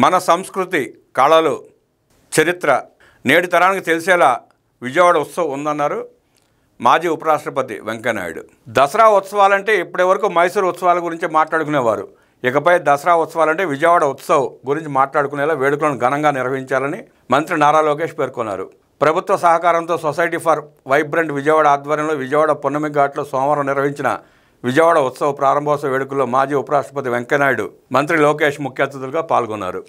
మన సంస్కృతి, కళలు, చరిత్ర నేటి తరానికి తెలిసేలా విజయవాడ ఉత్సవం ఉందన్నారు మాజీ ఉపరాష్ట్రపతి వెంకయ్యనాయుడు. దసరా ఉత్సవాలంటే ఇప్పటివరకు మైసూరు ఉత్సవాల గురించి మాట్లాడుకునేవారు. ఇకపై దసరా ఉత్సవాలంటే విజయవాడ ఉత్సవ్ గురించి మాట్లాడుకునేలా వేడుకలను ఘనంగా నిర్వహించాలని మంత్రి నారా లోకేష్ పేర్కొన్నారు. ప్రభుత్వ సహకారంతో సొసైటీ ఫర్ వైబ్రెంట్ విజయవాడ ఆధ్వర్యంలో విజయవాడ పున్నమి ఘాట్లో సోమవారం నిర్వహించిన విజయవాడ ఉత్సవ ప్రారంభోత్సవ వేడుకల్లో మాజీ ఉపరాష్ట్రపతి వెంకయ్యనాయుడు, మంత్రి లోకేష్ ముఖ్య అతిథులుగా పాల్గొన్నారు.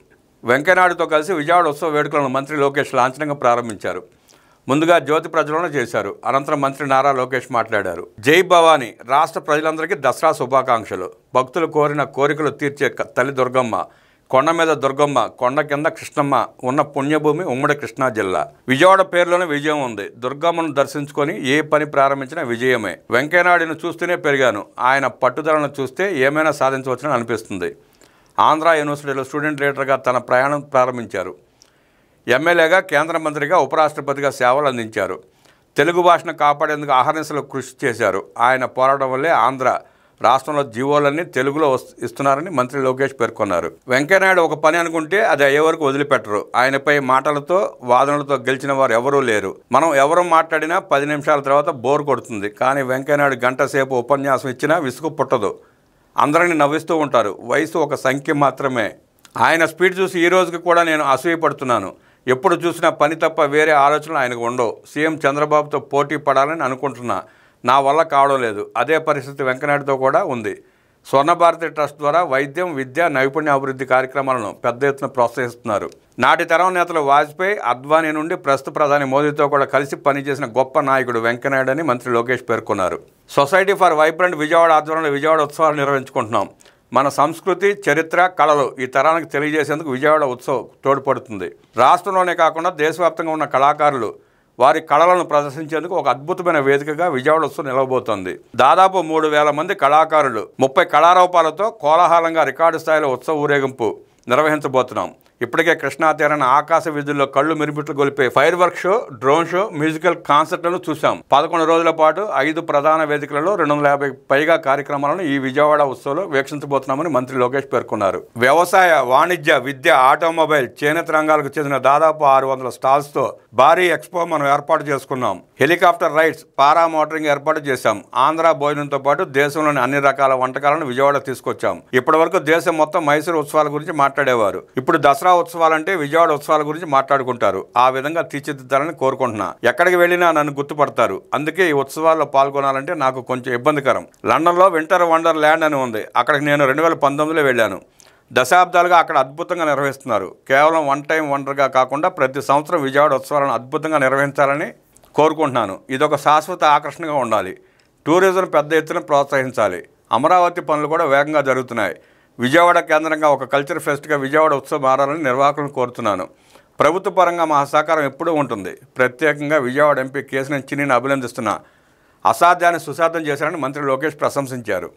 వెంకయ్యనాయుడుతో కలిసి విజయవాడ ఉత్సవ వేడుకలను మంత్రి లోకేష్ లాంఛనంగా ప్రారంభించారు. ముందుగా జ్యోతి ప్రజ్వలన చేశారు. అనంతరం మంత్రి నారా లోకేష్ మాట్లాడారు. జై భవానీ. రాష్ట్ర ప్రజలందరికీ దసరా శుభాకాంక్షలు. భక్తులు కోరిన కోరికలు తీర్చే తల్లి దుర్గమ్మ, కొండ మీద దుర్గమ్మ, కొండ కింద కృష్ణమ్మ ఉన్న పుణ్యభూమి ఉమ్మడి కృష్ణా జిల్లా. విజయవాడ పేరులోనే విజయం ఉంది. దుర్గమ్మను దర్శించుకొని ఏ పని ప్రారంభించినా విజయమే. వెంకయ్యనాయుడును చూస్తూనే పెరిగాను. ఆయన పట్టుదలను చూస్తే ఏమైనా సాధించవచ్చని అనిపిస్తుంది. ఆంధ్ర యూనివర్సిటీలో స్టూడెంట్ లీడర్గా తన ప్రయాణం ప్రారంభించారు. ఎమ్మెల్యేగా, కేంద్ర మంత్రిగా, ఉపరాష్ట్రపతిగా సేవలు అందించారు. తెలుగు భాషను కాపాడేందుకు అహర్నిశలు కృషి చేశారు. ఆయన పోరాటం వల్లే ఆంధ్ర రాష్ట్రంలో జీవోలన్నీ తెలుగులో ఇస్తున్నారని మంత్రి లోకేష్ పేర్కొన్నారు. వెంకయ్యనాయుడు ఒక పని అనుకుంటే అది అయ్యే వరకు వదిలిపెట్టరు. ఆయనపై మాటలతో, వాదనలతో గెలిచిన వారు ఎవరూ లేరు. మనం ఎవరు మాట్లాడినా 10 నిమిషాల తర్వాత బోర్ కొడుతుంది. కానీ వెంకయ్యనాయుడు గంట సేపు ఉపన్యాసం ఇచ్చినా విసుగు పుట్టదు. అందరినీ నవ్విస్తూ ఉంటారు. వయసు ఒక సంఖ్య మాత్రమే. ఆయన స్పీడ్ చూసి ఈ రోజుకి కూడా నేను అసూయపడుతున్నాను. ఎప్పుడు చూసినా పని తప్ప వేరే ఆలోచనలు ఆయనకు ఉండవు. సీఎం చంద్రబాబుతో పోటీ పడాలని అనుకుంటున్నా, నా వల్ల కావడం లేదు. అదే పరిస్థితి వెంకయ్యనాయుడుతో కూడా ఉంది. స్వర్ణభారతి ట్రస్ట్ ద్వారా వైద్యం, విద్య, నైపుణ్య అభివృద్ధి కార్యక్రమాలను పెద్ద ఎత్తున ప్రోత్సహిస్తున్నారు. నాటి తరం నేతలు వాజ్పేయి, అద్వానీ నుండి ప్రస్తుత ప్రధాని మోదీతో కూడా కలిసి పనిచేసిన గొప్ప నాయకుడు వెంకయ్యనాయుడు అని మంత్రి లోకేష్ పేర్కొన్నారు. సొసైటీ ఫర్ వైబ్రెంట్ విజయవాడ ఆధ్వర్యంలో విజయవాడ ఉత్సవాలు నిర్వహించుకుంటున్నాం. మన సంస్కృతి, చరిత్ర, కళలు ఈ తరానికి తెలియజేసేందుకు విజయవాడ ఉత్సవ్ తోడ్పడుతుంది. రాష్ట్రంలోనే కాకుండా దేశవ్యాప్తంగా ఉన్న కళాకారులు వారి కళలను ప్రదర్శించేందుకు ఒక అద్భుతమైన వేదికగా విజయవాడ ఉత్సవం నిలవబోతోంది. దాదాపు 3000 మంది కళాకారులు, 30 కళారూపాలతో కోలాహలంగా రికార్డు స్థాయిలో ఉత్సవ ఊరేగింపు నిర్వహించబోతున్నాం. ఇప్పటికే కృష్ణా తీరాన ఆకాశ వీధుల్లో కళ్ళు మిరుమిట్లు గొలిపే fire work show, drone show, musical కాన్సర్ట్లను చూశాం. 11 రోజుల పాటు 5 ప్రధాన వేదికలలో 250 పైగా కార్యక్రమాలను ఈ విజయవాడ ఉత్సవంలో వీక్షించబోతున్నామని మంత్రి లోకేష్ పేర్కొన్నారు. వ్యవసాయ, వాణిజ్య, విద్య, ఆటోమొబైల్, చేనేత రంగాలకు చెందిన దాదాపు 600 స్టాల్స్తో భారీ ఎక్స్పో మనం ఏర్పాటు చేసుకున్నాం. హెలికాప్టర్ రైడ్స్, పారా మోటరింగ్ ఏర్పాటు చేశాం. ఆంధ్ర భోజనంతో పాటు దేశంలోని అన్ని రకాల వంటకాలను విజయవాడ తీసుకొచ్చాం. ఇప్పటి వరకు దేశం మొత్తం మైసూరు ఉత్సవాల గురించి మాట్లాడేవారు. ఇప్పుడు దసరా ఉత్సవాలంటే విజయవాడ ఉత్సవాల గురించి మాట్లాడుకుంటారు. ఆ విధంగా తీర్చిదిద్దాలని కోరుకుంటున్నా. ఎక్కడికి వెళ్ళినా నన్ను గుర్తుపడతారు. అందుకే ఈ ఉత్సవాల్లో పాల్గొనాలంటే నాకు కొంచెం ఇబ్బందికరం. లండన్లో వింటర్ వండర్ ల్యాండ్ అని ఉంది. అక్కడికి నేను 2019లో వెళ్ళాను. దశాబ్దాలుగా అక్కడ అద్భుతంగా నిర్వహిస్తున్నారు. కేవలం వన్ టైం వండర్గా కాకుండా ప్రతి సంవత్సరం విజయవాడ ఉత్సవాలను అద్భుతంగా నిర్వహించాలని కోరుకుంటున్నాను. ఇదొక శాశ్వత ఆకర్షణగా ఉండాలి. టూరిజం పెద్ద ఎత్తున ప్రోత్సహించాలి. అమరావతి పనులు కూడా వేగంగా జరుగుతున్నాయి. విజయవాడ కేంద్రంగా ఒక కల్చర్ ఫెస్ట్గా విజయవాడ ఉత్సవం మారాలని నిర్వాహకులను కోరుతున్నాను. ప్రభుత్వ పరంగా మా సహకారం ఎప్పుడూ ఉంటుంది. ప్రత్యేకంగా విజయవాడ ఎంపీ కేశినేని చిన్నిని అభినందిస్తున్నా. అసాధ్యాన్ని సుసాధ్యం చేశారని మంత్రి లోకేష్ ప్రశంసించారు.